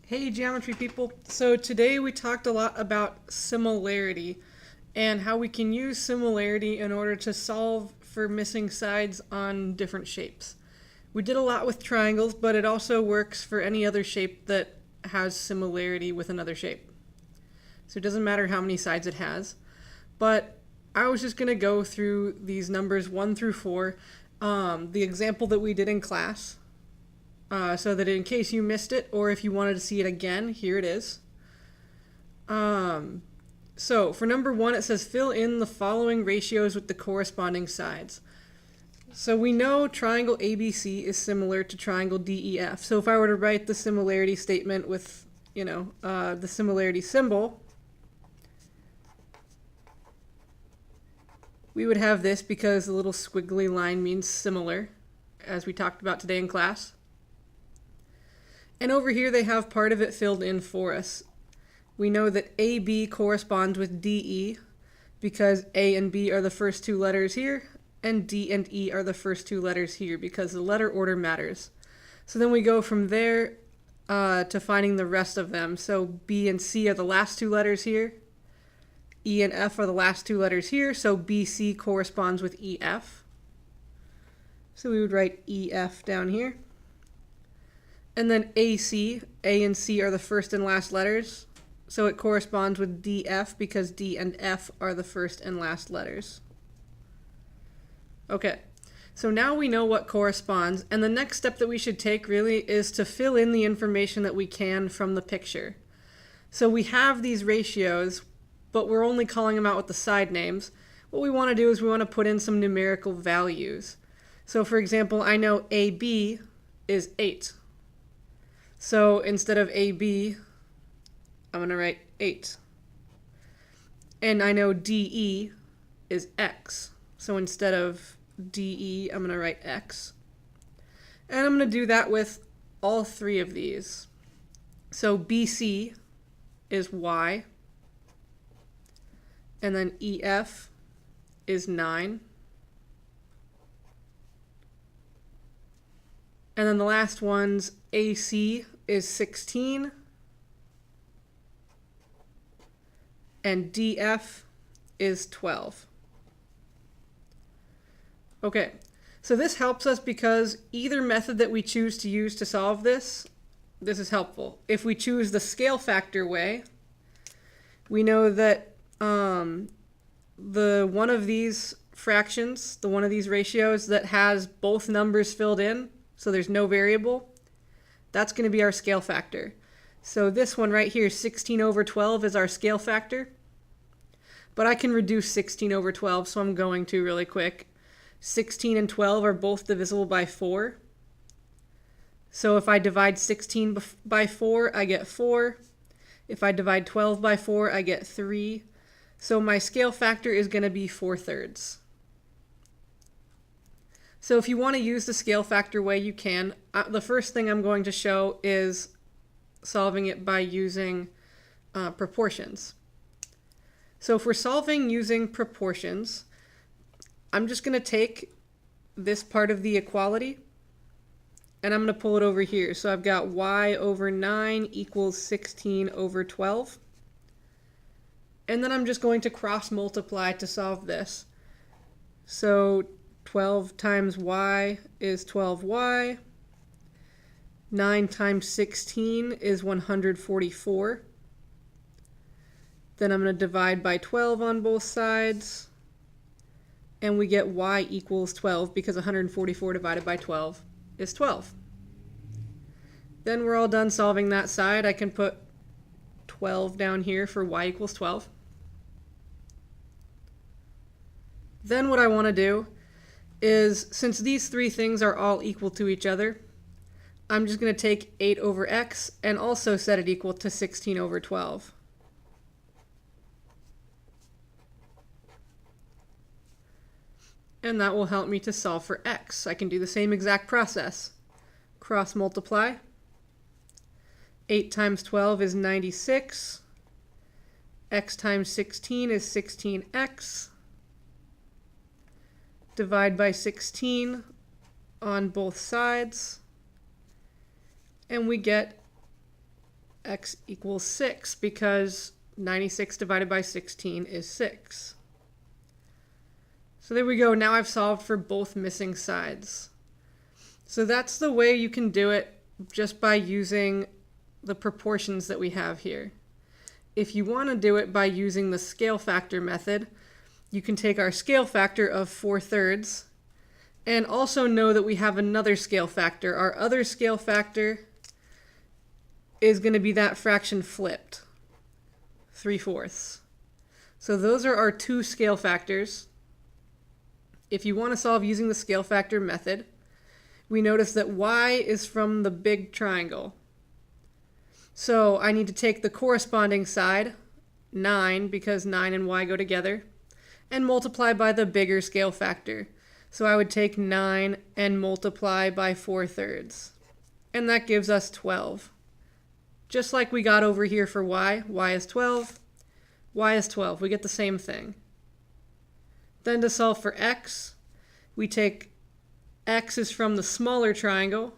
Hey geometry people! So today we talked a lot about similarity and how we can use similarity in order to solve for missing sides on different shapes. We did a lot with triangles, but it also works for any other shape that has similarity with another shape. So it doesn't matter how many sides it has. But I was just going to go through these numbers 1 through 4, the example that we did in class. So that in case you missed it, or if you wanted to see it again, here it is. So for number 1, it says fill in the following ratios with the corresponding sides. So we know triangle ABC is similar to triangle DEF. So if I were to write the similarity statement with, the similarity symbol, we would have this because the little squiggly line means similar, as we talked about today in class. And over here they have part of it filled in for us. We know that AB corresponds with DE because A and B are the first two letters here, and D and E are the first two letters here because the letter order matters. So then we go from there to finding the rest of them. So B and C are the last two letters here. E and F are the last two letters here, so BC corresponds with EF. So we would write EF down here. And then AC, A and C are the first and last letters, so it corresponds with DF because D and F are the first and last letters. Okay, so now we know what corresponds, and the next step that we should take really is to fill in the information that we can from the picture. So we have these ratios, but we're only calling them out with the side names. What we want to do is we want to put in some numerical values. So for example, I know AB is 8. So instead of AB, I'm going to write 8. And I know DE is X. So instead of DE, I'm going to write X. And I'm going to do that with all three of these. So BC is Y. And then EF is 9. And then the last one's AC is 16. And DF is 12. Okay, so this helps us because either method that we choose to use to solve this is helpful. If we choose the scale factor way, we know that the one of these fractions, the one of these ratios that has both numbers filled in, so there's no variable, that's going to be our scale factor. So this one right here, 16 over 12, is our scale factor. But I can reduce 16 over 12, so I'm going to really quick. 16 and 12 are both divisible by 4. So if I divide 16 by 4, I get 4. If I divide 12 by 4, I get 3. So my scale factor is going to be 4/3. So if you want to use the scale factor way, you can. The first thing I'm going to show is solving it by using proportions. So if we're solving using proportions, I'm just going to take this part of the equality and I'm going to pull it over here. So I've got y over 9 equals 16 over 12. And then I'm just going to cross multiply to solve this. So 12 times y is 12y. 9 times 16 is 144. Then I'm going to divide by 12 on both sides. And we get y equals 12 because 144 divided by 12 is 12. Then we're all done solving that side. I can put 12 down here for y equals 12. Then what I want to do is, since these three things are all equal to each other, I'm just going to take 8 over x and also set it equal to 16 over 12. And that will help me to solve for x. I can do the same exact process. Cross multiply. 8 times 12 is 96. X times 16 is 16x. Divide by 16 on both sides. And we get x equals 6 because 96 divided by 16 is 6. So there we go. Now I've solved for both missing sides. So that's the way you can do it, just by using the proportions that we have here. If you want to do it by using the scale factor method, you can take our scale factor of 4/3 and also know that we have another scale factor. Our other scale factor is going to be that fraction flipped, 3/4. So those are our two scale factors. If you want to solve using the scale factor method, we notice that y is from the big triangle. So I need to take the corresponding side, 9, because 9 and y go together, and multiply by the bigger scale factor. So I would take 9 and multiply by 4/3. And that gives us 12. Just like we got over here for y is 12, y is 12. We get the same thing. Then to solve for x, we take x is from the smaller triangle.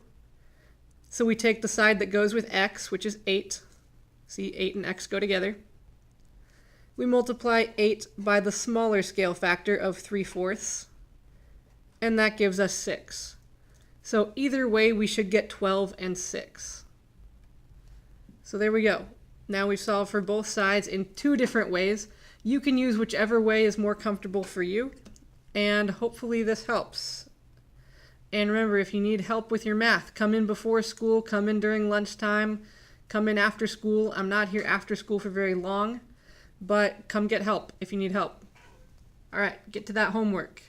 So we take the side that goes with x, which is 8. See, 8 and x go together. We multiply 8 by the smaller scale factor of 3/4, and that gives us 6. So either way, we should get 12 and 6. So there we go. Now we've solved for both sides in two different ways. You can use whichever way is more comfortable for you, and hopefully this helps. And remember, if you need help with your math, come in before school, come in during lunchtime, come in after school. I'm not here after school for very long, but come get help if you need help. All right, get to that homework.